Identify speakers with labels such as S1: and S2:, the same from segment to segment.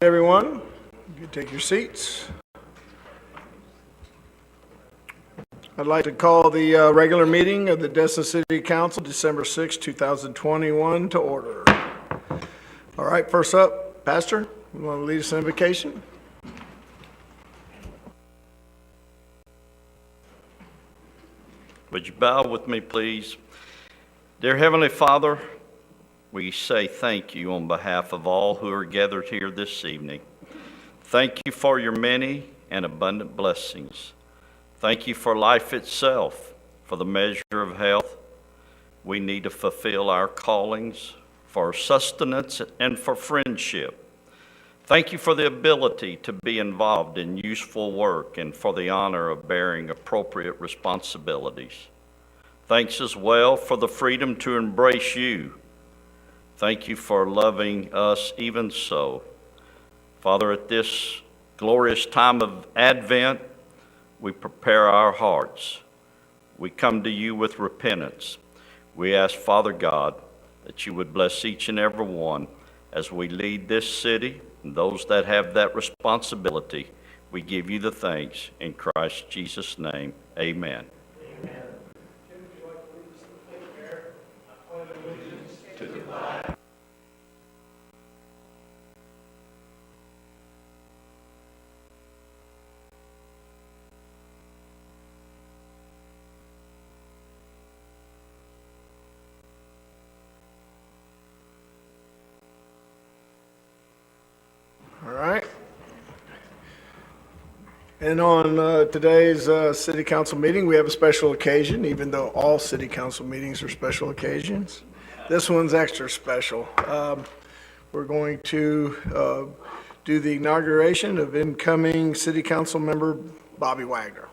S1: Everyone, you can take your seats. I'd like to call the regular meeting of the Destin City Council, December 6, 2021, to order. All right, first up, Pastor, you want to lead us in invocation?
S2: Would you bow with me, please? Dear Heavenly Father, we say thank you on behalf of all who are gathered here this evening. Thank you for your many and abundant blessings. Thank you for life itself, for the measure of health we need to fulfill our callings, for sustenance and for friendship. Thank you for the ability to be involved in useful work and for the honor of bearing appropriate responsibilities. Thanks as well for the freedom to embrace you. Thank you for loving us even so. Father, at this glorious time of Advent, we prepare our hearts. We come to you with repentance. We ask, Father God, that you would bless each and every one as we lead this city and those that have that responsibility. We give you the thanks in Christ Jesus' name. Amen.
S1: Amen. To the flag. All right. And on today's city council meeting, we have a special occasion, even though all city council meetings are special occasions. This one's extra special. We're going to do the inauguration of incoming city council member Bobby Wagner.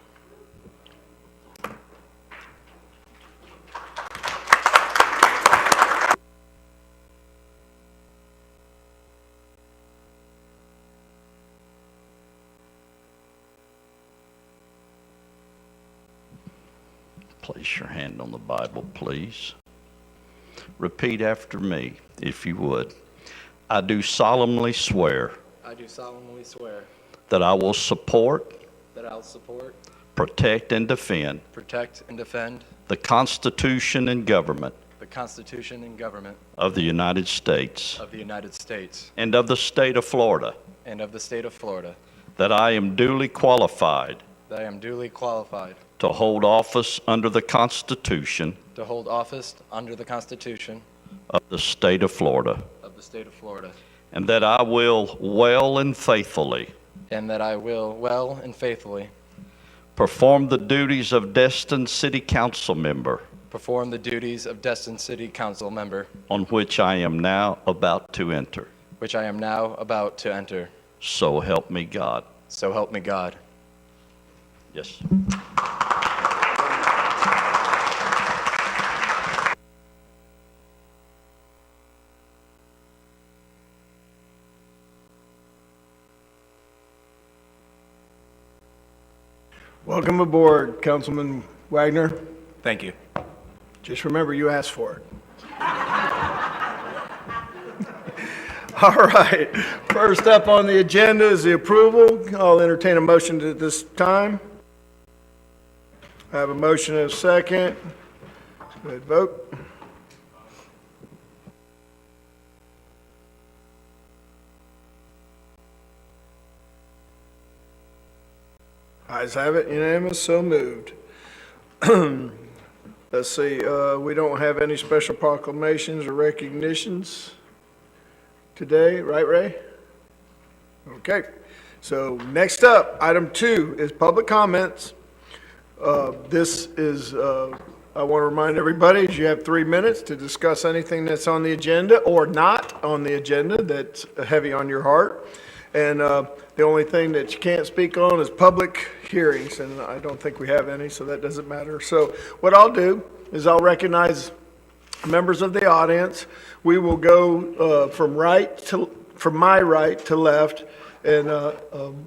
S2: Place your hand on the Bible, please. Repeat after me, if you would. I do solemnly swear.
S3: I do solemnly swear.
S2: That I will support.
S3: That I will support.
S2: Protect and defend.
S3: Protect and defend.
S2: The Constitution and government.
S3: The Constitution and government.
S2: Of the United States.
S3: Of the United States.
S2: And of the state of Florida.
S3: And of the state of Florida.
S2: That I am duly qualified.
S3: That I am duly qualified.
S2: To hold office under the Constitution.
S3: To hold office under the Constitution.
S2: Of the state of Florida.
S3: Of the state of Florida.
S2: And that I will well and faithfully.
S3: And that I will well and faithfully.
S2: Perform the duties of Destin City Council member.
S3: Perform the duties of Destin City Council member.
S2: On which I am now about to enter.
S3: Which I am now about to enter.
S2: So help me God.
S3: So help me God.
S2: Yes.
S1: Welcome aboard, Councilman Wagner.
S3: Thank you.
S1: Just remember, you asked for it. All right. First up on the agenda is the approval. I'll entertain a motion at this time. I have a motion and a second. Go ahead, vote. Ayes have it, unanimous, so moved. Let's see, we don't have any special proclamations or recognitions today, right, Ray? Okay, so next up, item 2 is public comments. This is, I want to remind everybody, is you have 3 minutes to discuss anything that's on the agenda or not on the agenda that's heavy on your heart. And the only thing that you can't speak on is public hearings, and I don't think we have any, so that doesn't matter. So what I'll do is I'll recognize members of the audience. We will go from my right to left, And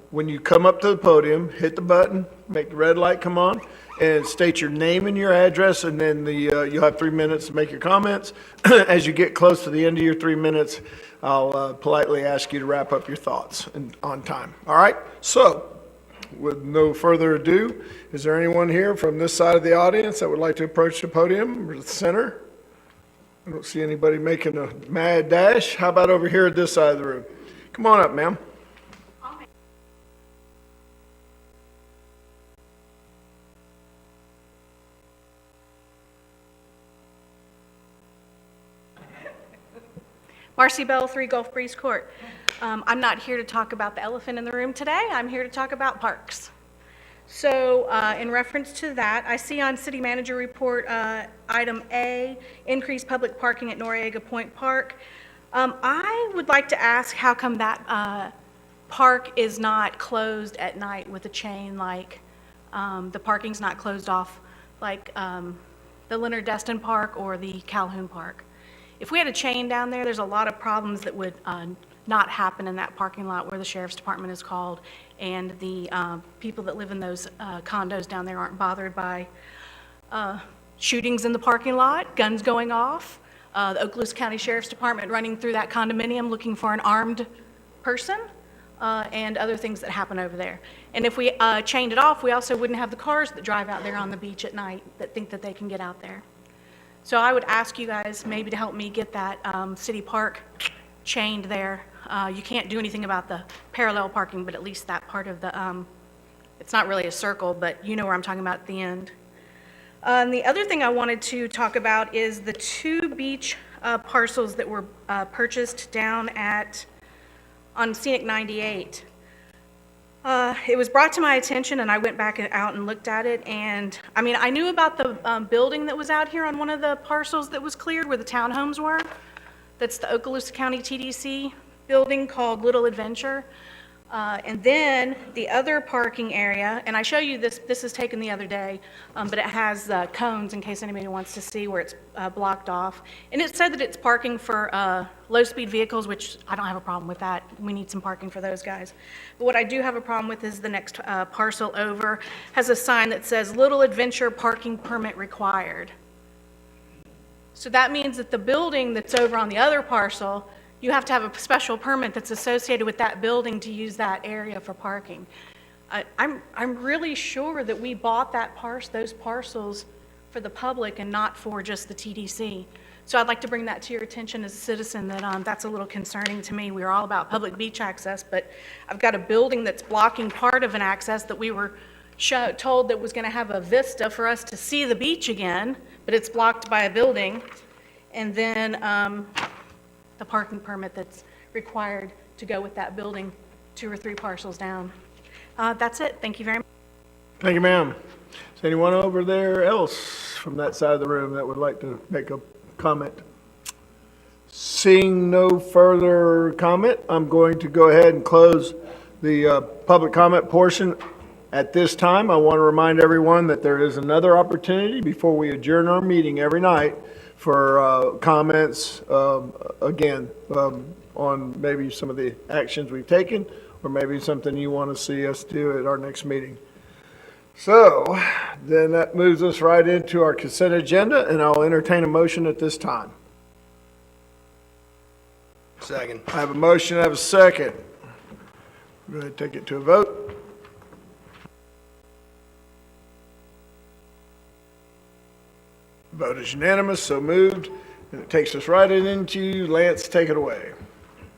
S1: when you come up to the podium, hit the button, make the red light come on, and state your name and your address, and then you'll have 3 minutes to make your comments. As you get close to the end of your 3 minutes, I'll politely ask you to wrap up your thoughts on time. All right? So, with no further ado, is there anyone here from this side of the audience that would like to approach the podium or the center? I don't see anybody making a mad dash. How about over here at this side of the room? Come on up, ma'am.
S4: Marcy Bell, 3 Gulf Breeze Court. I'm not here to talk about the elephant in the room today. I'm here to talk about parks. So in reference to that, I see on City Manager Report, item A, increased public parking at Noriega Point Park. I would like to ask how come that park is not closed at night with a chain, like the parking's not closed off like the Leonard Destin Park or the Calhoun Park. If we had a chain down there, there's a lot of problems that would not happen in that parking lot where the sheriff's department is called, and the people that live in those condos down there aren't bothered by shootings in the parking lot, guns going off, the Okaloosa County Sheriff's Department running through that condominium looking for an armed person, and other things that happen over there. And if we chained it off, we also wouldn't have the cars that drive out there on the beach at night that think that they can get out there. So I would ask you guys maybe to help me get that city park chained there. You can't do anything about the parallel parking, but at least that part of the, it's not really a circle, but you know where I'm talking about at the end. And the other thing I wanted to talk about is the 2 beach parcels that were purchased down on Scenic 98. It was brought to my attention, and I went back out and looked at it, and I mean, I knew about the building that was out here on one of the parcels that was cleared where the townhomes were. That's the Okaloosa County TDC building called Little Adventure. And then the other parking area, and I show you this is taken the other day, but it has cones in case anybody wants to see where it's blocked off. And it said that it's parking for low-speed vehicles, which I don't have a problem with that. We need some parking for those guys. But what I do have a problem with is the next parcel over has a sign that says Little Adventure Parking Permit Required. So that means that the building that's over on the other parcel, you have to have a special permit that's associated with that building to use that area for parking. I'm really sure that we bought those parcels for the public and not for just the TDC. So I'd like to bring that to your attention as a citizen, that that's a little concerning to me. We're all about public beach access, but I've got a building that's blocking part of an access that we were told that was going to have a vista for us to see the beach again, but it's blocked by a building. And then the parking permit that's required to go with that building 2 or 3 parcels down. That's it. Thank you very much.
S1: Thank you, ma'am. Is anyone over there else from that side of the room that would like to make a comment? Seeing no further comment, I'm going to go ahead and close the public comment portion. At this time, I want to remind everyone that there is another opportunity before we adjourn our meeting every night for comments, again, on maybe some of the actions we've taken, or maybe something you want to see us do at our next meeting. So, then that moves us right into our consent agenda, and I'll entertain a motion at this time.
S5: Second.
S1: I have a motion, I have a second. Go ahead and take it to a vote. Vote is unanimous, so moved. And it takes us right into Lance, take it away.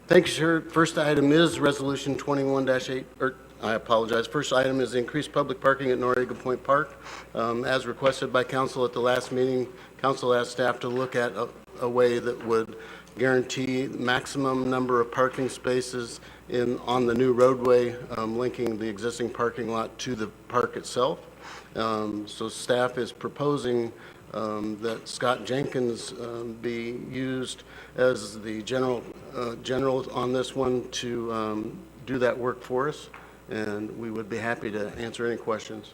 S5: Thank you, sir. First item is Resolution 21-8, or I apologize. First item is increased public parking at Noriega Point Park. As requested by council at the last meeting, council asked staff to look at a way that would guarantee maximum number of parking spaces on the new roadway linking the existing parking lot to the park itself. So staff is proposing that Scott Jenkins be used as the general on this one to do that work for us, and we would be happy to answer any questions.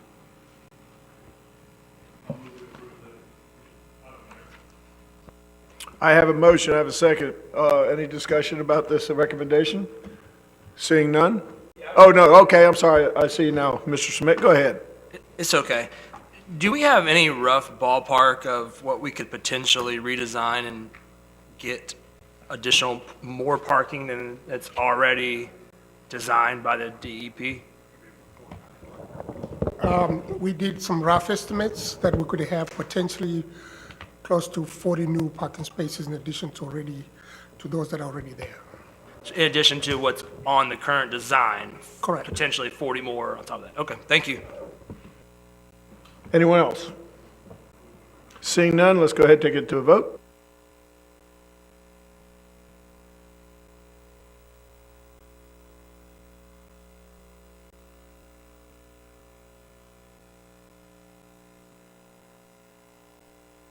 S1: I have a motion, I have a second. Any discussion about this recommendation? Seeing none, Oh, no, okay, I'm sorry. I see you now. Mr. Smith, go ahead.
S6: It's okay. Do we have any rough ballpark of what we could potentially redesign and get additional, more parking than that's already designed by the DEP?
S7: We did some rough estimates that we could have potentially close to 40 new parking spaces in addition to those that are already there.
S6: In addition to what's on the current design?
S7: Correct.
S6: Potentially 40 more on top of that. Okay, thank you.
S1: Anyone else? Seeing none, let's go ahead and take it to a vote.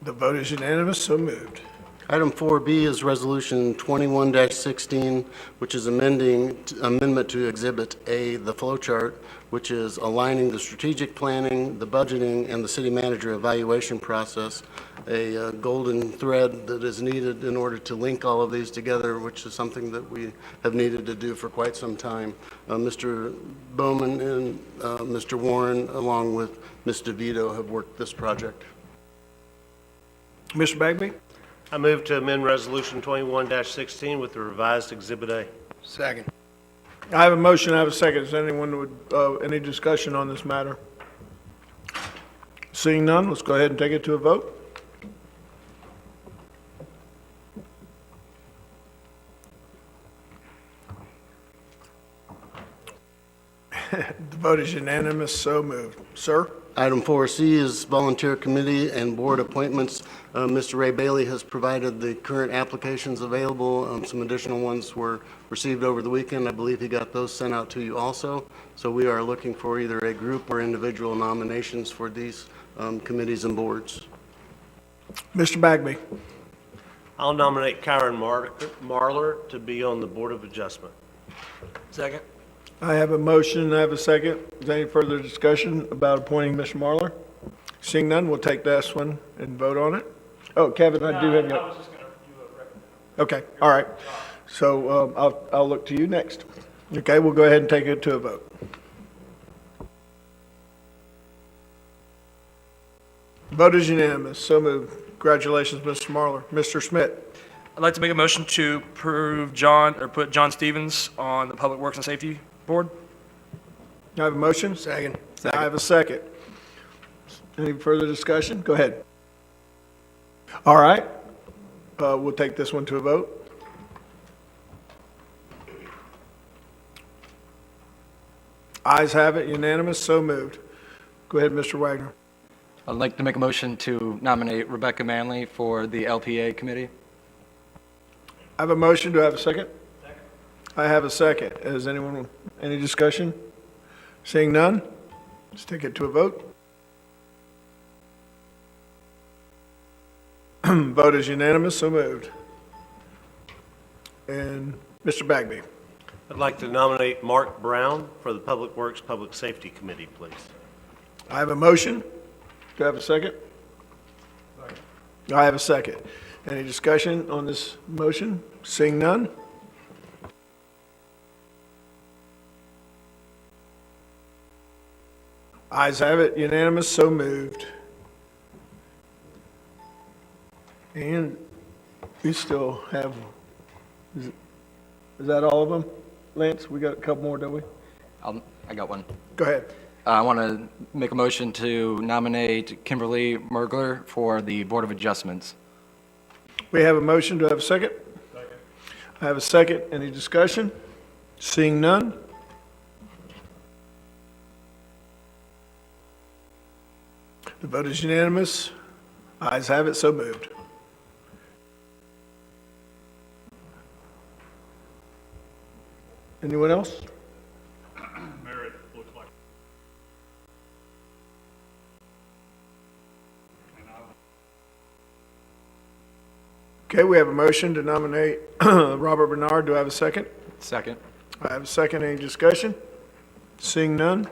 S1: The vote is unanimous, so moved.
S5: Item 4B is Resolution 21-16, which is amendment to Exhibit A, the flow chart, which is aligning the strategic planning, the budgeting, and the city manager evaluation process, a golden thread that is needed in order to link all of these together, which is something that we have needed to do for quite some time. Mr. Bowman and Mr. Warren, along with Ms. DeVito, have worked this project.
S1: Mr. Bagby?
S8: I move to amend Resolution 21-16 with the revised Exhibit A.
S1: Second. I have a motion, I have a second. Is anyone would, any discussion on this matter? Seeing none, let's go ahead and take it to a vote. The vote is unanimous, so moved. Sir?
S5: Item 4C is volunteer committee and board appointments. Mr. Ray Bailey has provided the current applications available. Some additional ones were received over the weekend. I believe he got those sent out to you also. So we are looking for either a group or individual nominations for these committees and boards.
S1: Mr. Bagby?
S8: I'll nominate Kyron Marler to be on the Board of Adjustment.
S6: Second?
S1: I have a motion, I have a second. Is there any further discussion about appointing Mr. Marler? Seeing none, we'll take this one and vote on it. Oh, Kevin, I do have you. I was just going to do a recommendation. Okay, all right. So I'll look to you next. Okay, we'll go ahead and take it to a vote. Vote is unanimous, so moved. Congratulations, Mr. Marler. Mr. Smith?
S6: I'd like to make a motion to put John Stevens on the Public Works and Safety Board.
S1: I have a motion? Second. I have a second. Any further discussion? Go ahead. All right. We'll take this one to a vote. Ayes have it, unanimous, so moved. Go ahead, Mr. Wagner.
S3: I'd like to make a motion to nominate Rebecca Manley for the LPA committee.
S1: I have a motion. Do I have a second? Second. I have a second. Is anyone, any discussion? Seeing none, let's take it to a vote. Vote is unanimous, so moved. And Mr. Bagby.
S8: I'd like to nominate Mark Brown for the Public Works Public Safety Committee, please.
S1: I have a motion. Do I have a second? Second. I have a second. Any discussion on this motion? Seeing none? Ayes have it, unanimous, so moved. And we still have, is that all of them, Lance? We got a couple more, don't we?
S3: I got one.
S1: Go ahead.
S3: I want to make a motion to nominate Kimberly Mergler for the Board of Adjustments.
S1: We have a motion. Do I have a second? Second. I have a second. Any discussion? Seeing none? The vote is unanimous. Ayes have it, so moved. Anyone else? Okay, we have a motion to nominate Robert Bernard. Do I have a second?
S3: Second.
S1: I have a second. Any discussion? Seeing none?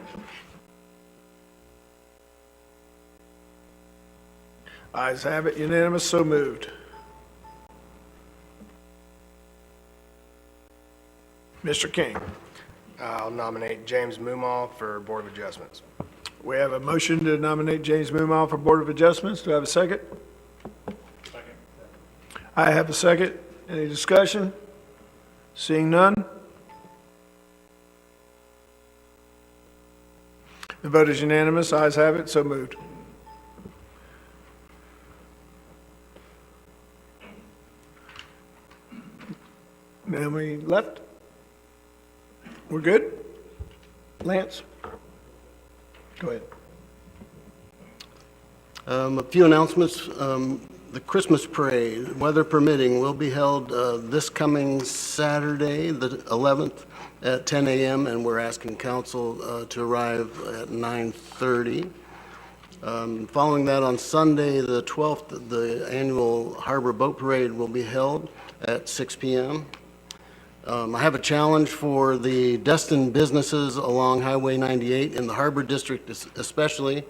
S1: Ayes have it, unanimous, so moved. Mr. King.
S9: I'll nominate James Moomaw for Board of Adjustments.
S1: We have a motion to nominate James Moomaw for Board of Adjustments. Do I have a second? Second. I have a second. Any discussion? Seeing none? The vote is unanimous. Ayes have it. So moved. How many left? We're good? Lance? Go ahead.
S5: A few announcements. The Christmas parade, weather permitting, will be held this coming Saturday, the 11th, at 10 a.m., and we're asking council to arrive at 9:30. Following that, on Sunday, the 12th, the annual Harbor Boat Parade will be held at 6 p.m. I have a challenge for the destined businesses along Highway 98 in the Harbor District especially,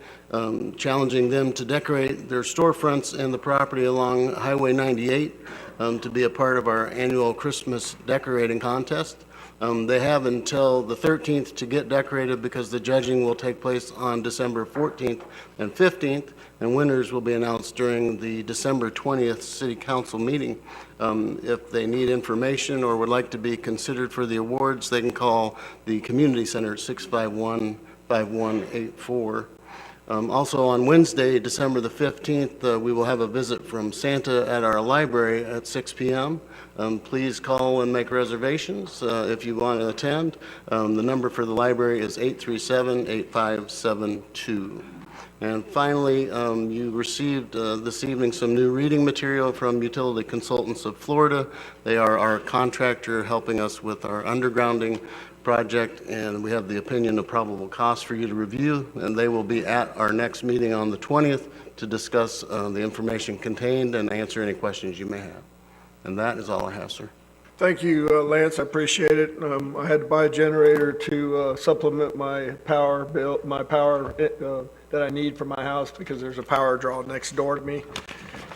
S5: challenging them to decorate their storefronts and the property along Highway 98 to be a part of our annual Christmas decorating contest. They have until the 13th to get decorated because the judging will take place on December 14th and 15th, and winners will be announced during the December 20th City Council meeting. If they need information or would like to be considered for the awards, they can call the Community Center at 651-5184. Also on Wednesday, December the 15th, we will have a visit from Santa at our library at 6 p.m. Please call and make reservations if you want to attend. The number for the library is 837-8572. And finally, you received this evening some new reading material from Utility Consultants of Florida. They are our contractor helping us with our undergrounding project, and we have the opinion of probable cost for you to review, and they will be at our next meeting on the 20th to discuss the information contained and answer any questions you may have. And that is all I have, sir.
S1: Thank you, Lance. I appreciate it. I had to buy a generator to supplement my power bill, that I need for my house because there's a power draw next door to me.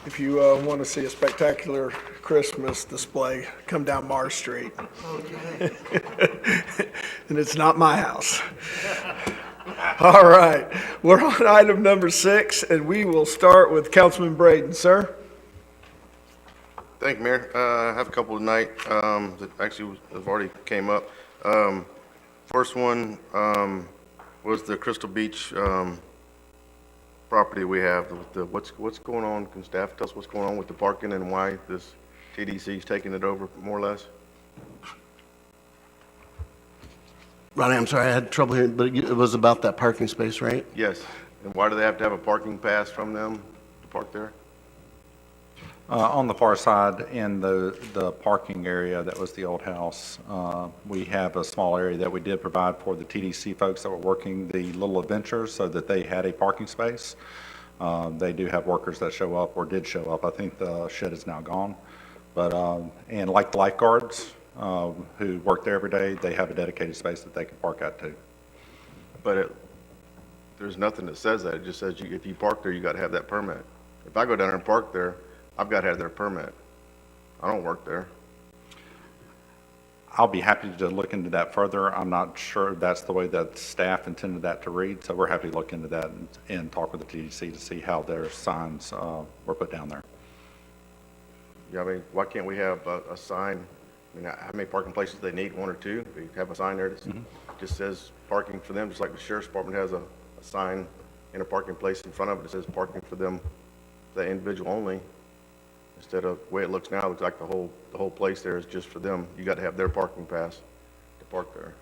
S1: If you want to see a spectacular Christmas display, come down Mars Street. Okay. And it's not my house. All right. We're on item number 6, and we will start with Councilman Braden. Sir?
S10: Thank you, Mayor. I have a couple tonight that actually have already came up. First one was the Crystal Beach property we have. What's going on? Can staff tell us what's going on with the parking and why this TDC is taking it over, more or less?
S5: Ronnie, I'm sorry, I had trouble hearing, but it was about that parking space, right?
S10: Yes. And why do they have to have a parking pass from them to park there?
S11: On the far side in the parking area, that was the old house. We have a small area that we did provide for the TDC folks that were working the little adventures so that they had a parking space. They do have workers that show up or did show up. I think the shed is now gone. But, and like the lifeguards who work there every day, they have a dedicated space that they can park at too.
S10: But there's nothing that says that. It just says if you park there, you got to have that permit. If I go down there and park there, I've got to have their permit. I don't work there.
S11: I'll be happy to look into that further. I'm not sure that's the way that staff intended that to read, so we're happy to look into that and talk with the TDC to see how their signs were put down there.
S10: Yeah, I mean, why can't we have a sign? I mean, how many parking places they need, 1 or 2? We have a sign there that just says parking for them, just like the sheriff's department has a sign in a parking place in front of it that says parking for them, the individual only. Instead of the way it looks now, it looks like the whole place there is just for them. You got to have their parking pass to park there.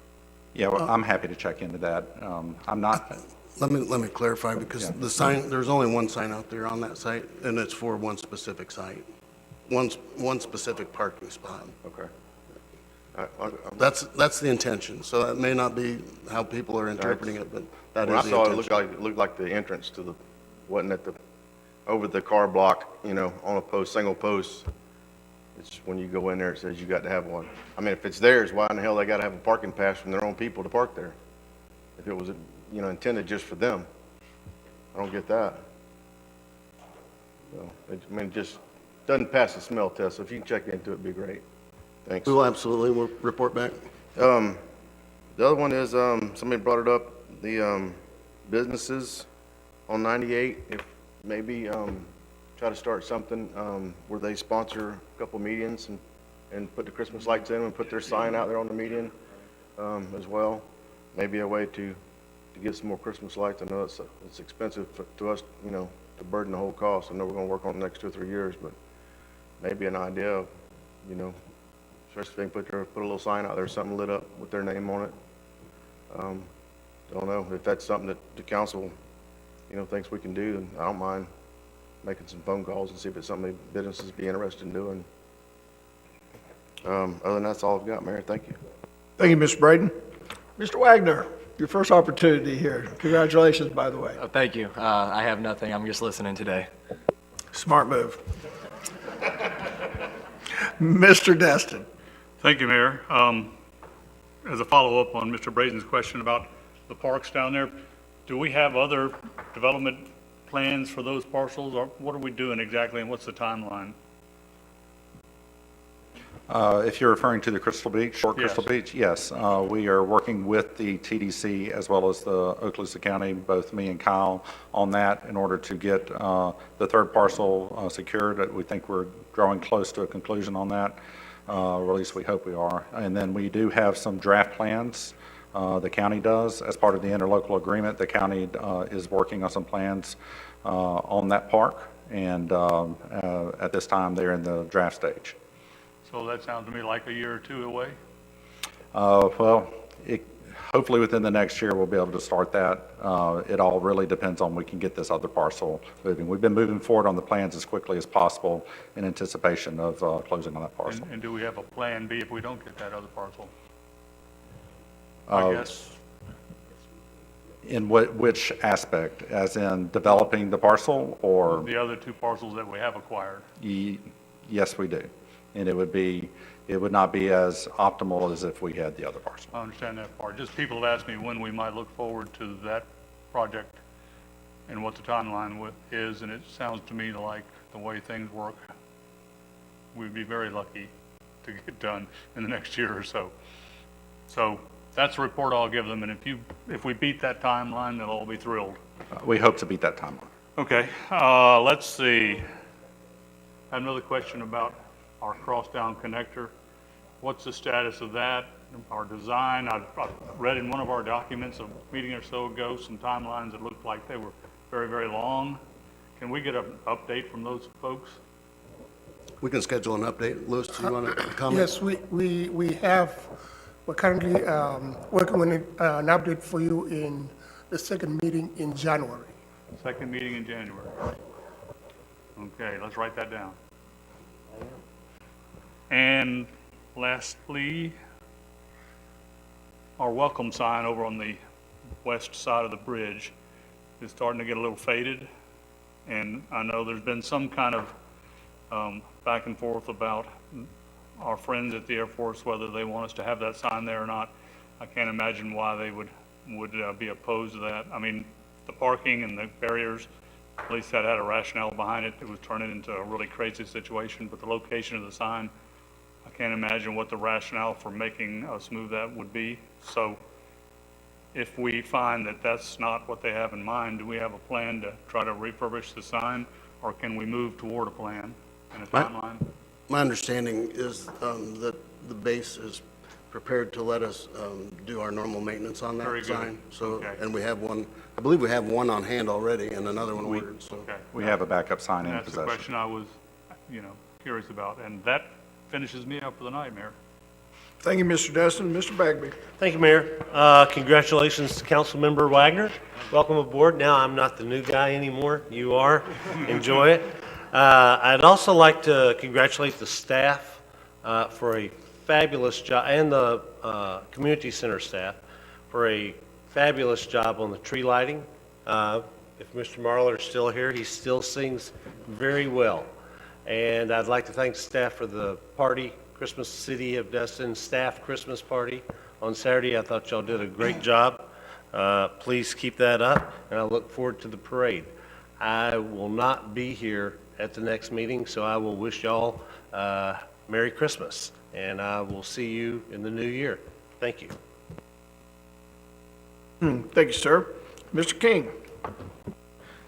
S11: Yeah, well, I'm happy to check into that. I'm not.
S5: Let me clarify, because the sign, there's only one sign out there on that site, and it's for one specific site, one specific parking spot.
S10: Okay.
S5: That's the intention. So that may not be how people are interpreting it, but that
S10: When
S5: is
S10: I
S5: the
S10: saw
S5: intention.
S10: it looked like the entrance to the, wasn't at the, over the car block, you know, on a post, single post. It's when you go in there, it says you got to have one. I mean, if it's theirs, why in the hell they got to have a parking pass from their own people to park there? If it was, you know, intended just for them. I don't get that. So, I mean, it just doesn't pass the smell test. So if you can check into it, it'd be great. Thanks.
S5: We will absolutely, we'll report back.
S10: The other one is, somebody brought it up, the businesses on 98, if maybe try to start something where they sponsor a couple medians and put the Christmas lights in and put their sign out there on the median as well. Maybe a way to get some more Christmas lights. I know it's expensive to us, you know, to burden the whole cost. I know we're going to work on it the next 2 or 3 years, but maybe an idea of, you know, especially if they can put a little sign out there, something lit up with their name on it. Don't know if that's something that the council, you know, thinks we can do, and I don't mind making some phone calls and see if it's something that businesses be interested in doing. Other than that's all I've got, Mayor. Thank you.
S1: Thank you, Mr. Braden. Mr. Wagner, your first opportunity here. Congratulations, by the way.
S3: Oh, thank you. I have nothing. I'm just listening today.
S1: Smart move. Mr. Destin.
S12: Thank you, Mayor. As a follow-up on Mr. Braden's question about the parks down there, do we have other development plans for those parcels, or what are we doing exactly, and what's the timeline?
S11: If you're referring to the Crystal Beach, Short
S12: Yes.
S11: Crystal Beach, yes. We are working with the TDC as well as the Okaloosa County, both me and Kyle, on that in order to get the third parcel secured. We think we're growing close to a conclusion on that, or at least we hope we are. And then we do have some draft plans. The county does, as part of the interlocal agreement. The county is working on some plans on that park, and at this time, they're in the draft stage.
S12: So that sounds to me like a year or two away.
S11: Well, hopefully within the next year, we'll be able to start that. It all really depends on we can get this other parcel moving. We've been moving forward on the plans as quickly as possible in anticipation of closing on that parcel.
S12: And do we have a plan B if we don't get that other parcel? I guess,
S11: In which aspect? As in developing the parcel, or?
S12: the other two parcels that we have acquired.
S11: Yes, we do. And it would not be as optimal as if we had the other parcel.
S12: I understand that part. Just people have asked me when we might look forward to that project and what the timeline is, and it sounds to me like the way things work, we'd be very lucky to get done in the next year or so. So that's the report I'll give them, and if we beat that timeline, they'll all be thrilled.
S11: We hope to beat that timeline.
S12: Okay, let's see. I have another question about our cross-down connector. What's the status of that? Our design, I read in one of our documents a meeting or so ago some timelines that looked like they were very, very long. Can we get an update from those folks?
S5: We can schedule an update. Louis, do you want to comment?
S7: Yes, we're currently working on an update for you in the second meeting in January.
S12: Second meeting in January. Okay, let's write that down. And lastly, our welcome sign over on the west side of the bridge is starting to get a little faded. And I know there's been some kind of back and forth about our friends at the Air Force, whether they want us to have that sign there or not. I can't imagine why they would be opposed to that. I mean, the parking and the barriers, at least that had a rationale behind it. It was turning into a really crazy situation, but the location of the sign, I can't imagine what the rationale for making us move that would be. So if we find that that's not what they have in mind, do we have a plan to try to refurbish the sign, or can we move toward a plan and a timeline?
S5: My understanding is that the base is prepared to let us do our normal maintenance on
S12: Very
S5: that
S12: good.
S5: sign. So,
S12: Okay.
S5: and we have one, I believe we have one on hand already and another one ordered, so.
S12: Okay.
S11: We have a backup sign in
S12: That's the
S11: possession.
S12: question I was, curious about, and that finishes me up for the night, Mayor.
S1: Thank you, Mr. Destin. Mr. Bagby.
S8: Thank you, Mayor. Congratulations to Councilmember Wagner. Welcome aboard. Now I'm not the new guy anymore. You are. Enjoy it. I'd also like to congratulate the staff for a fabulous job, and the community center staff for a fabulous job on the tree lighting. If Mr. Marler is still here, he still sings very well. And I'd like to thank the staff for the party, Christmas City of Destin staff Christmas party on Saturday. I thought y'all did a great job. Please keep that up, and I look forward to the parade. I will not be here at the next meeting, so I will wish y'all Merry Christmas, and I will see you in the new year. Thank you.
S1: Thank you, sir. Mr. King?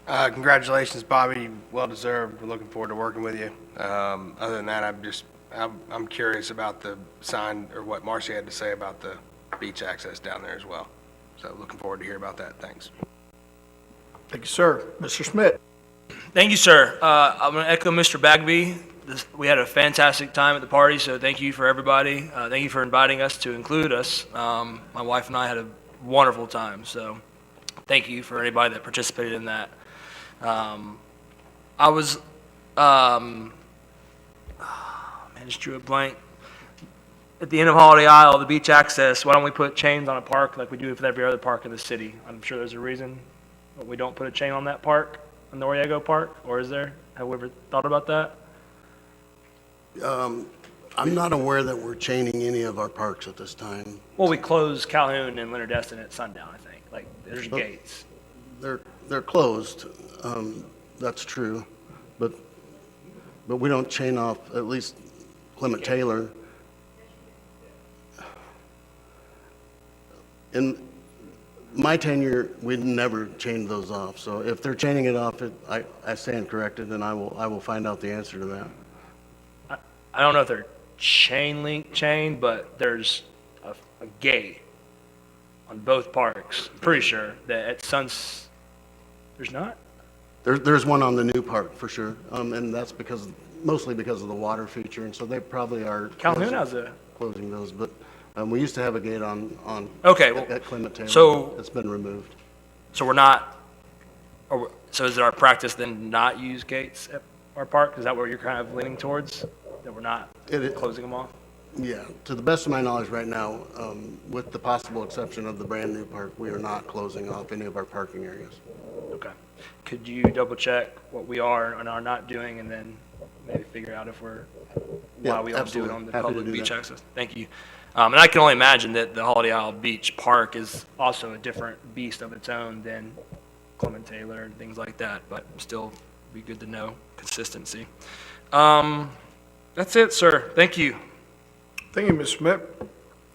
S9: Congratulations, Bobby. Well deserved. We're looking forward to working with you. Other than that, I'm curious about the sign or what Marcy had to say about the beach access down there as well. So looking forward to hear about that. Thanks.
S1: Thank you, sir. Mr. Schmidt?
S6: Thank you, sir. I'm going to echo Mr. Bagby. We had a fantastic time at the party, so thank you for everybody. Thank you for inviting us to include us. My wife and I had a wonderful time, so thank you for anybody that participated in that. I was, man, just drew a blank. At the end of Holiday Isle, the beach access, why don't we put chains on a park like we do with every other park in the city? I'm sure there's a reason we don't put a chain on that park, on Noriego Park, or is there? Have we ever thought about that?
S5: I'm not aware that we're chaining any of our parks at this time.
S6: Well, we close Calhoun and Leonard Destin at sundown, I think. Like, there's gates.
S5: They're closed, that's true, but we don't chain off, at least Clement Taylor. In my tenure, we never chained those off, so if they're chaining it off, I stand corrected, and I will find out the answer to that.
S6: I don't know if they're chain, but there's a gate on both parks. I'm pretty sure that at there's not?
S5: There's one on the new park, for sure, and that's mostly because of the water feature, and so they probably are
S6: Calhoun has a...
S5: closing those, but we used to have a gate on
S6: Okay, well,
S5: at Clement Taylor.
S6: so-
S5: It's been removed.
S6: So we're not, so is it our practice then not use gates at our park? Is that what you're kind of leaning towards? That we're not closing them off?
S5: Yeah, to the best of my knowledge right now, with the possible exception of the brand-new park, we are not closing off any of our parking areas.
S6: Okay. Could you double check what we are and are not doing, and then maybe figure out if why we don't do it on the
S5: Happy to
S6: public
S5: do
S6: beach
S5: that.
S6: access? Thank you. And I can only imagine that the Holiday Isle Beach Park is also a different beast of its own than Clement Taylor and things like that, but still be good to know consistency. That's it, sir. Thank you.
S1: Thank you, Mr. Schmidt.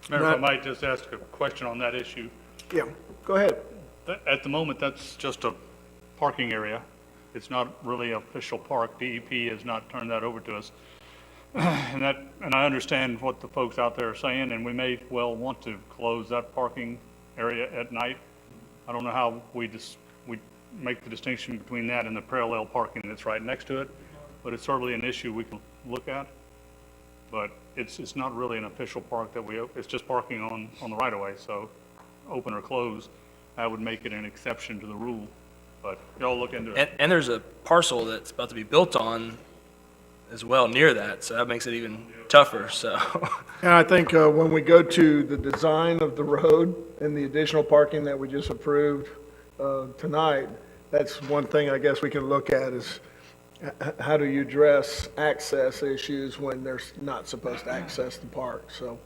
S12: Mayor, if I might just ask a question on that issue.
S1: Yeah, go ahead.
S12: At the moment, that's just a parking area. It's not really an official park. DEP has not turned that over to us. And I understand what the folks out there are saying, and we may well want to close that parking area at night. I don't know how we make the distinction between that and the parallel parking that's right next to it, but it's certainly an issue we can look at. But it's not really an official park it's just parking on the right-of-way, so open or close, I would make it an exception to the rule. But y'all look into it.
S6: And there's a parcel that's about to be built on as well near that, so that makes it even tougher, so.
S1: And I think when we go to the design of the road and the additional parking that we just approved tonight, that's one thing I guess we can look at is how do you address access issues when they're not supposed to access the park? So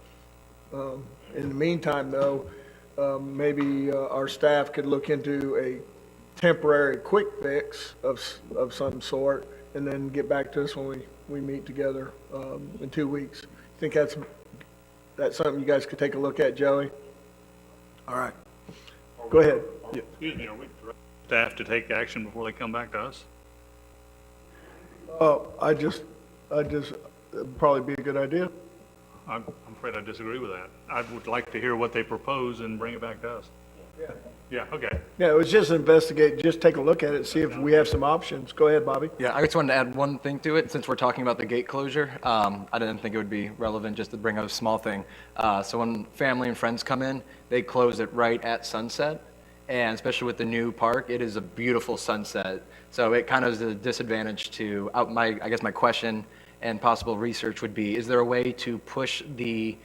S1: in the meantime, though, maybe our staff could look into a temporary quick fix of some sort and then get back to us when we meet together in 2 weeks. Think that's something you guys could take a look at, Joey? All right. Go ahead. Yeah.
S12: Excuse me, are we directing staff to take action before they come back to us?
S1: I just, it'd probably be a good idea.
S12: I'm afraid I disagree with that. I would like to hear what they propose and bring it back to us.
S1: Yeah.
S12: Yeah, okay.
S1: Yeah, it was just investigate, just take a look at it, see if we have some options. Go ahead, Bobby.
S3: Yeah, I just wanted to add one thing to it, since we're talking about the gate closure. I didn't think it would be relevant just to bring up a small thing. So when family and friends come in, they close it right at sunset, and especially with the new park, it is a beautiful sunset. So it kind of is a disadvantage to, I guess my question and possible research would be, is there a way to push the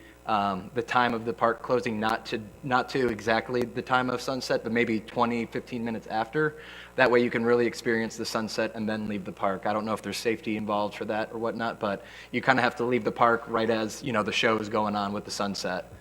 S3: time of the park closing not to exactly the time of sunset, but maybe 20, 15 minutes after? That way you can really experience the sunset and then leave the park. I don't know if there's safety involved for that or whatnot, but you kind of have to leave the park right as, the show is going on with the sunset.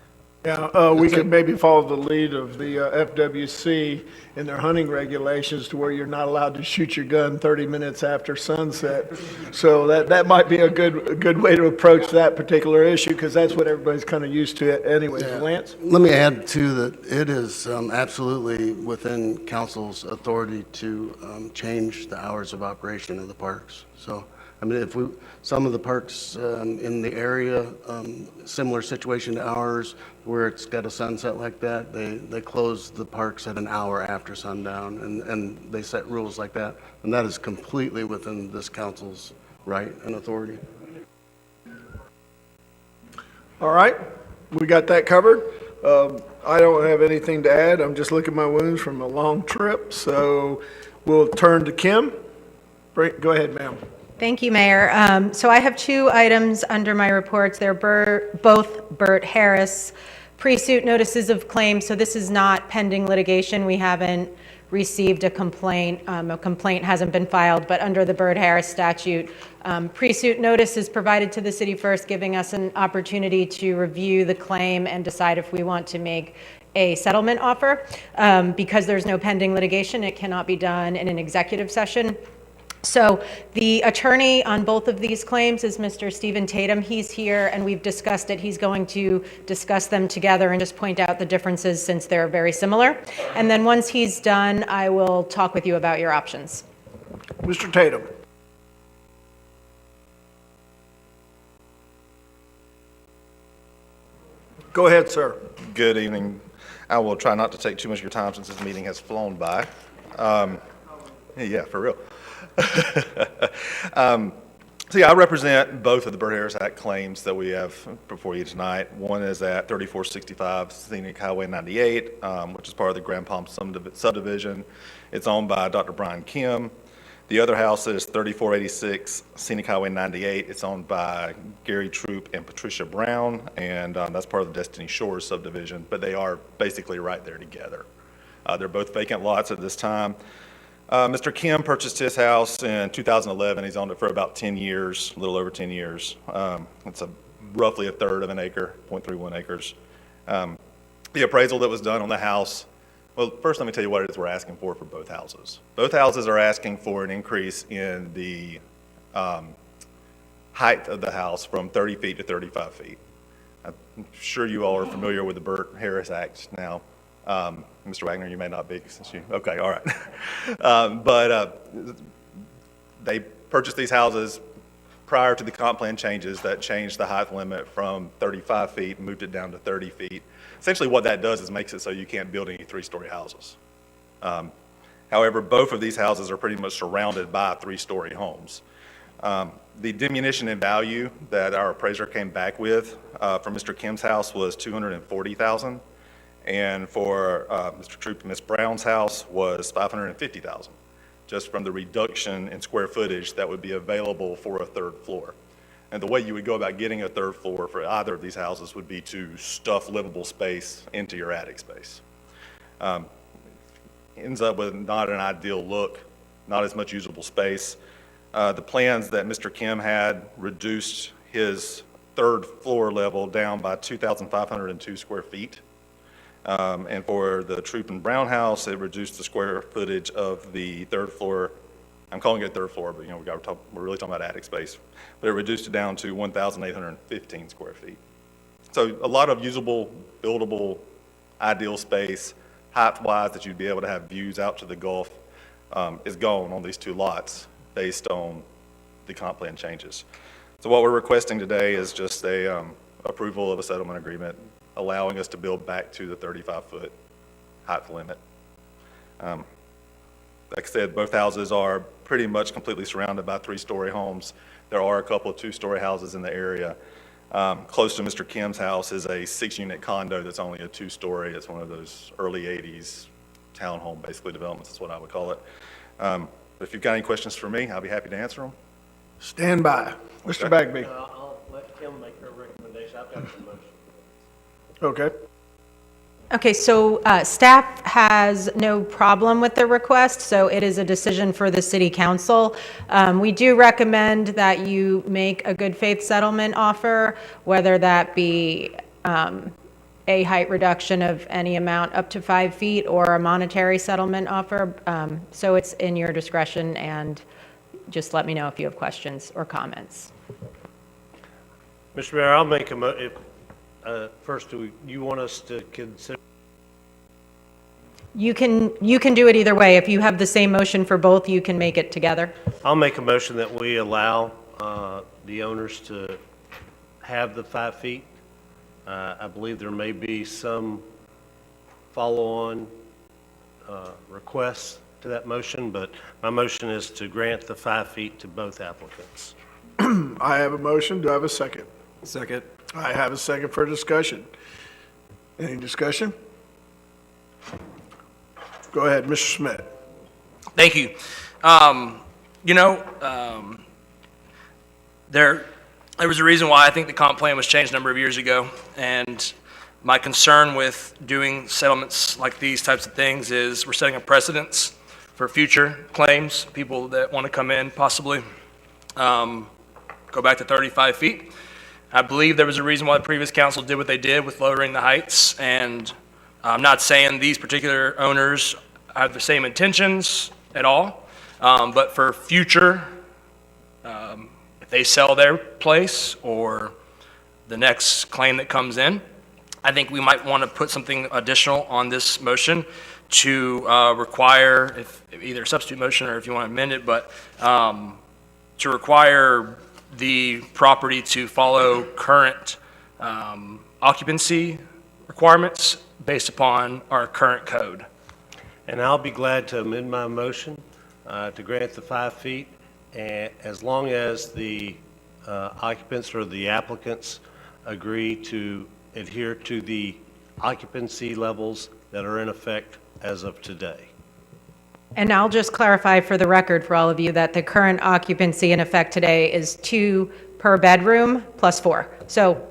S1: Yeah, we could maybe follow the lead of the FWC in their hunting regulations to where you're not allowed to shoot your gun 30 minutes after sunset. So that might be a good way to approach that particular issue, because that's what everybody's kind of used to anyway.
S5: Yeah.
S1: Lance?
S5: Let me add, too, that it is absolutely within council's authority to change the hours of operation of the parks. So, I mean, some of the parks in the area, similar situation to ours, where it's got a sunset like that, they close the parks at an hour after sundown, and they set rules like that. And that is completely within this council's right and authority.
S1: All right, we got that covered. I don't have anything to add. I'm just licking my wounds from a long trip. So we'll turn to Kim. Go ahead, ma'am.
S13: Thank you, Mayor. So I have two items under my reports. They're both Burt Harris pre-suit notices of claim. So this is not pending litigation. We haven't received a complaint. A complaint hasn't been filed, but under the Burt Harris statute, pre-suit notice is provided to the city first, giving us an opportunity to review the claim and decide if we want to make a settlement offer. Because there's no pending litigation, it cannot be done in an executive session. So the attorney on both of these claims is Mr. Stephen Tatum. He's here, and we've discussed it. He's going to discuss them together and just point out the differences since they're very similar. And then once he's done, I will talk with you about your options.
S1: Mr. Tatum. Go ahead, sir.
S14: Good evening. I will try not to take too much of your time since this meeting has flown by. Yeah, for real. So yeah, I represent both of the Burt Harris Act claims that we have before you tonight. One is at 3465 Scenic Highway 98, which is part of the Grand Palm subdivision. It's owned by Dr. Brian Kim. The other house is 3486 Scenic Highway 98. It's owned by Gary Troop and Patricia Brown, and that's part of the Destiny Shores subdivision, but they are basically right there together. They're both vacant lots at this time. Mr. Kim purchased his house in 2011. He's owned it for about 10 years, a little over 10 years. It's roughly a third of an acre, 0.31 acres. The appraisal that was done on the house, well, first let me tell you what it is we're asking for both houses. Both houses are asking for an increase in the height of the house from 30 feet to 35 feet. I'm sure you all are familiar with the Burt Harris Act now. Mr. Wagner, you may not be, since you, okay, all right. But they purchased these houses prior to the comp plan changes that changed the height limit from 35 feet and moved it down to 30 feet. Essentially what that does is makes it so you can't build any three-story houses. However, both of these houses are pretty much surrounded by three-story homes. The diminution in value that our appraiser came back with for Mr. Kim's house was $240,000. And for Mr. Troop and Ms. Brown's house was $550,000, just from the reduction in square footage that would be available for a third floor. And the way you would go about getting a third floor for either of these houses would be to stuff livable space into your attic space. Ends up with not an ideal look, not as much usable space. The plans that Mr. Kim had reduced his third floor level down by 2,502 square feet. And for the Troop and Brown house, it reduced the square footage of the third floor. I'm calling it third floor, but we're really talking about attic space. But it reduced it down to 1,815 square feet. So a lot of usable, buildable, ideal space, height-wise that you'd be able to have views out to the Gulf is gone on these two lots based on the comp plan changes. So what we're requesting today is just a approval of a settlement agreement allowing us to build back to the 35-foot height limit. Like I said, both houses are pretty much completely surrounded by three-story homes. There are a couple of two-story houses in the area. Close to Mr. Kim's house is a 6-unit condo that's only a 2-story. It's one of those early 80s townhome, basically, developments is what I would call it. But if you've got any questions for me, I'll be happy to answer them.
S1: Stand by. Mr. Bagby.
S8: I'll let Kim make her recommendation. I've got some motion.
S1: Okay.
S13: Okay, so staff has no problem with the request, so it is a decision for the city council. We do recommend that you make a good faith settlement offer, whether that be a height reduction of any amount up to 5 feet or a monetary settlement offer. So it's in your discretion, and just let me know if you have questions or comments.
S8: Mr. Mayor, I'll make first, do you want us to consider?
S13: You can do it either way. If you have the same motion for both, you can make it together.
S8: I'll make a motion that we allow the owners to have the 5 feet. I believe there may be some follow-on requests to that motion, but my motion is to grant the 5 feet to both applicants.
S1: I have a motion. Do I have a second?
S3: Second.
S1: I have a second for discussion. Any discussion? Go ahead, Mr. Schmidt.
S6: Thank you. There was a reason why I think the comp plan was changed a number of years ago, and my concern with doing settlements like these types of things is we're setting a precedence for future claims, people that want to come in possibly go back to 35 feet. I believe there was a reason why the previous council did what they did with lowering the heights, and I'm not saying these particular owners have the same intentions at all, but for future, if they sell their place or the next claim that comes in, I think we might want to put something additional on this motion to require, if either a substitute motion or if you want to amend it, but to require the property to follow current occupancy requirements based upon our current code.
S8: And I'll be glad to amend my motion to grant the 5 feet, as long as the occupants or the applicants agree to adhere to the occupancy levels that are in effect as of today.
S13: And I'll just clarify for the record for all of you that the current occupancy in effect today is 2 per bedroom plus 4. So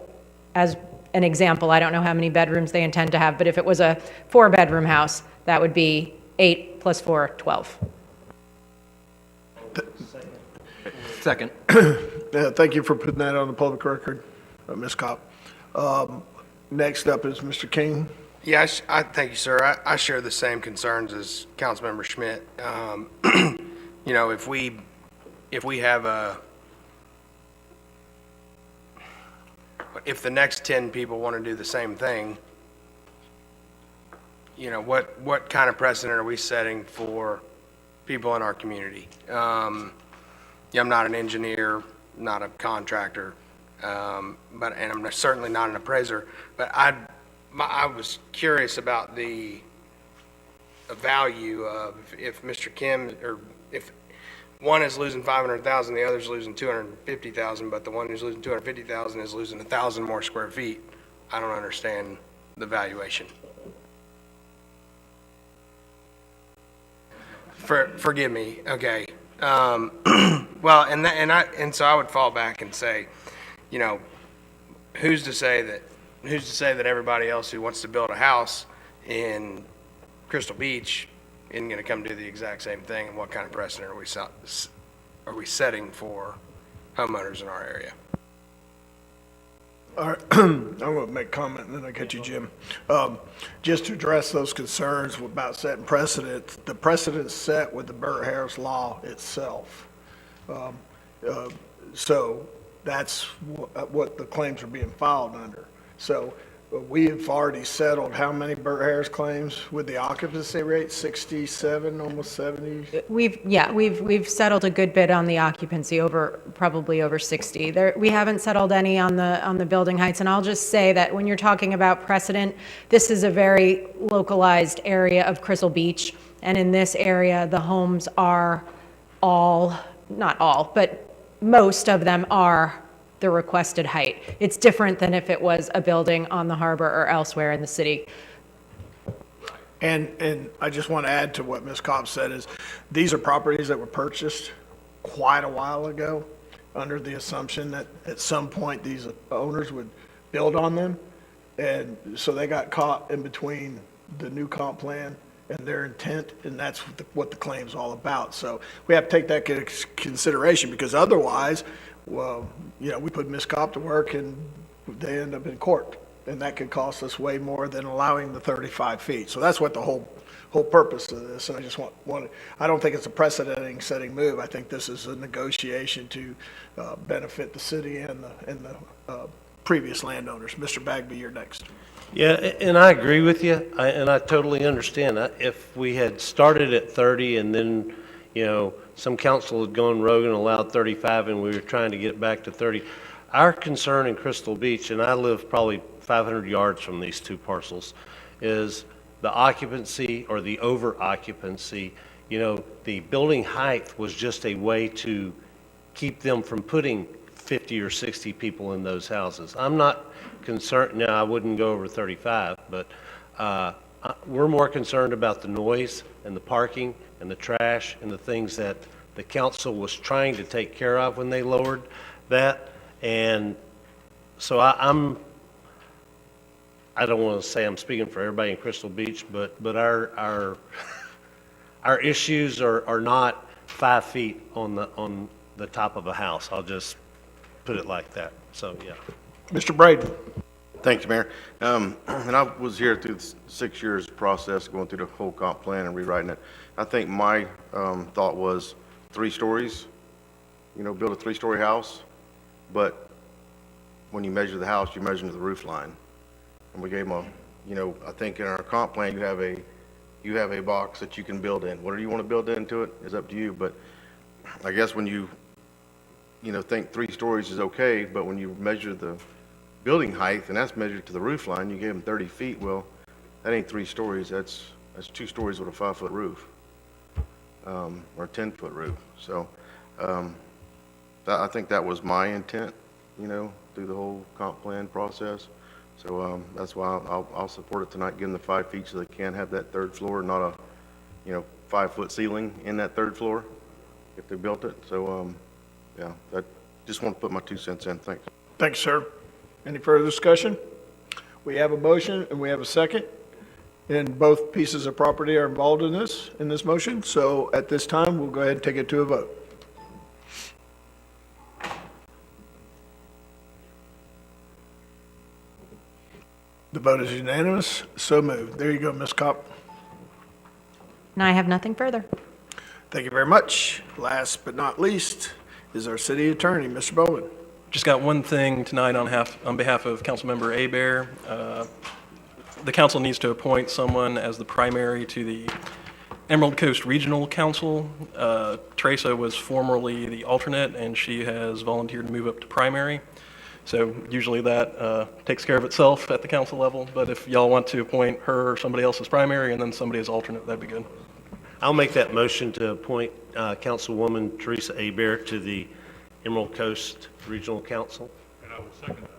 S13: as an example, I don't know how many bedrooms they intend to have, but if it was a 4-bedroom house, that would be 8 plus 4, 12.
S3: Second.
S1: Thank you for putting that on the public record, Ms. Kopp. Next up is Mr. King.
S9: Yeah, I thank you, sir. I share the same concerns as Councilmember Schmidt. If we have if the next 10 people want to do the same thing, what kind of precedent are we setting for people in our community? I'm not an engineer, not a contractor, and I'm certainly not an appraiser, but I was curious about the value of if Mr. Kim, or if one is losing $500,000, the other's losing $250,000, but the one who's losing $250,000 is losing 1,000 more square feet. I don't understand the valuation. Forgive me. Okay. Well, so I would fall back and say, who's to say that everybody else who wants to build a house in Crystal Beach isn't going to come do the exact same thing, and what kind of precedent are we setting for homeowners in our area?
S1: All right, I'm going to make a comment, and then I'll get you, Jim. Just to address those concerns about setting precedents, the precedent's set with the Burt-Harris law itself. So that's what the claims are being filed under. So we have already settled how many Burt-Harris claims with the occupancy rate, 67, almost 70?
S13: We've settled a good bit on the occupancy, probably over 60. We haven't settled any on the building heights, and I'll just say that when you're talking about precedent, this is a very localized area of Crystal Beach, and in this area, the homes are not all, but most of them are the requested height. It's different than if it was a building on the harbor or elsewhere in the city.
S1: And I just want to add to what Ms. Kopp said is these are properties that were purchased quite a while ago under the assumption that at some point these owners would build on them. And so they got caught in between the new comp plan and their intent, and that's what the claim's all about. So we have to take that into consideration, because otherwise, well, we put Ms. Kopp to work and they end up in court. and that could cost us way more than allowing the 35 feet. So that's what the whole purpose of this, and I just I don't think it's a precedent setting move. I think this is a negotiation to benefit the city and the previous landowners. Mr. Bagby, you're next.
S8: Yeah, and I agree with you, and I totally understand. If we had started at 30 and then, some council had gone rogue and allowed 35 and we were trying to get back to 30, our concern in Crystal Beach, and I live probably 500 yards from these two parcels, is the occupancy or the over occupancy. The building height was just a way to keep them from putting 50 or 60 people in those houses. I'm not concerned, now I wouldn't go over 35, but we're more concerned about the noise and the parking and the trash and the things that the council was trying to take care of when they lowered that. And so I don't want to say I'm speaking for everybody in Crystal Beach, but our issues are not 5 feet on the top of a house. I'll just put it like that. So, yeah.
S1: Mr. Braden.
S10: Thank you, Mayor. And I was here through the 6 years process, going through the whole comp plan and rewriting it. I think my thought was 3 stories, build a 3-story house, but when you measure the house, you measure the roof line. And we gave them I think in our comp plan, you have a box that you can build in. Whatever you want to build into it is up to you, but I guess when you think 3 stories is okay, but when you measure the building height, and that's measured to the roof line, you gave them 30 feet, well, that ain't 3 stories, that's 2 stories with a 5-foot roof, or a 10-foot roof. So, I think that was my intent, through the whole comp plan process. So, that's why I'll support it tonight, give them the 5 feet so they can have that 3rd floor, not a, 5-foot ceiling in that 3rd floor if they built it. So, yeah, I just want to put my 2 cents in. Thanks.
S1: Thanks, sir. Any further discussion? We have a motion and we have a second, and both pieces of property are involved in this motion. So at this time, we'll go ahead and take it to a vote. The vote is unanimous. So moved. There you go, Ms. Kopp.
S13: And I have nothing further.
S1: Thank you very much. Last but not least is our city attorney, Mr. Bowman.
S15: Just got one thing tonight on behalf of Councilmember Hebert. The council needs to appoint someone as the primary to the Emerald Coast Regional Council. Teresa was formerly the alternate, and she has volunteered to move up to primary. So usually that takes care of itself at the council level, but if y'all want to appoint her or somebody else as primary and then somebody as alternate, that'd be good.
S8: I'll make that motion to appoint Councilwoman Teresa Hebert to the Emerald Coast Regional Council.
S12: And I will second that.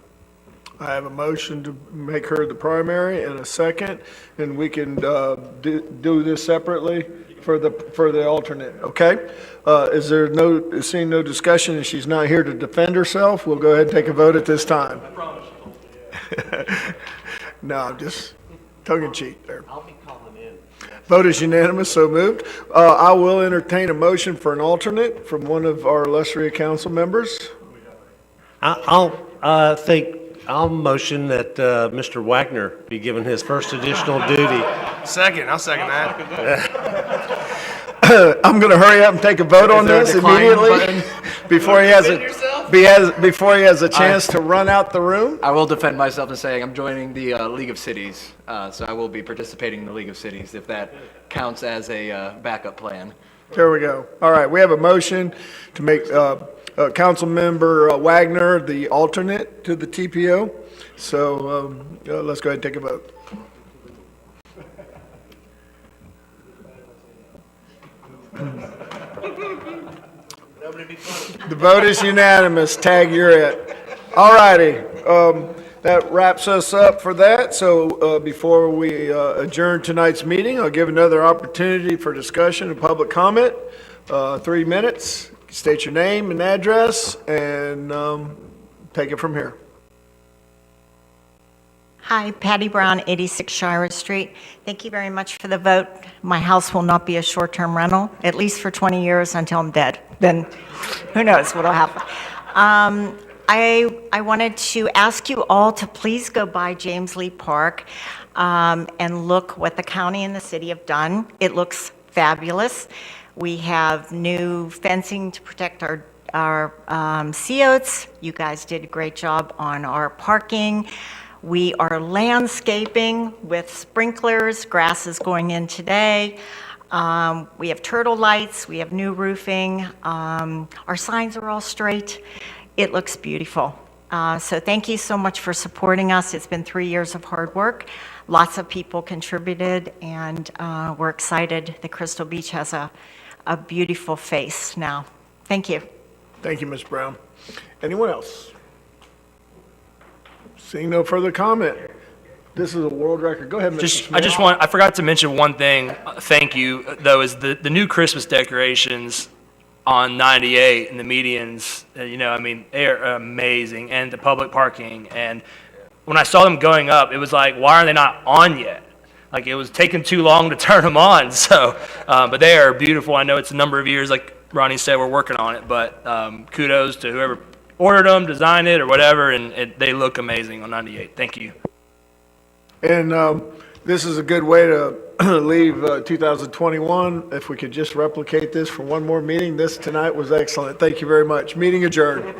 S1: I have a motion to make her the primary and a second, and we can do this separately for the alternate, okay? Is there seeing no discussion and she's not here to defend herself, we'll go ahead and take a vote at this time. I promise you. No, I'm just tongue-in-cheek there.
S8: I'll be calling in.
S1: Vote is unanimous, so moved. I will entertain a motion for an alternate from one of our illustrious council members.
S8: I'll motion that Mr. Wagner be given his first additional duty.
S9: I'll second that.
S1: I'm going to hurry up and take a vote on this immediately before he has a chance to run out the room.
S3: I will defend myself in saying I'm joining the League of Cities, so I will be participating in the League of Cities if that counts as a backup plan.
S1: There we go. All right, we have a motion to make Councilmember Wagner the alternate to the TPO. So let's go ahead and take a vote. The vote is unanimous. Tag, you're it. All righty. That wraps us up for that. So before we adjourn tonight's meeting, I'll give another opportunity for discussion and public comment. 3 minutes. State your name and address and take it from here.
S16: Hi, Patty Brown, 86 Shire Street. Thank you very much for the vote. My house will not be a short-term rental, at least for 20 years until I'm dead. Then who knows what'll happen. I wanted to ask you all to please go by James Lee Park and look what the county and the city have done. It looks fabulous. We have new fencing to protect our sea oats. You guys did a great job on our parking. We are landscaping with sprinklers. Grass is going in today. We have turtle lights. We have new roofing. Our signs are all straight. It looks beautiful. So thank you so much for supporting us. It's been 3 years of hard work. Lots of people contributed, and we're excited that Crystal Beach has a beautiful face now. Thank you.
S1: Thank you, Ms. Brown. Anyone else? Seeing no further comment, this is a world record. Go ahead, Mr. Smith.
S6: I forgot to mention one thing, thank you, though, is the new Christmas decorations on 98 and the medians, they're amazing, and the public parking. And when I saw them going up, it was like, why are they not on yet? Like, it was taking too long to turn them on. So, but they are beautiful. I know it's a number of years, like Ronnie said, we're working on it, but kudos to whoever ordered them, designed it, or whatever, and they look amazing on 98. Thank you.
S1: And this is a good way to leave 2021. If we could just replicate this for one more meeting, this tonight was excellent. Thank you very much. Meeting adjourned.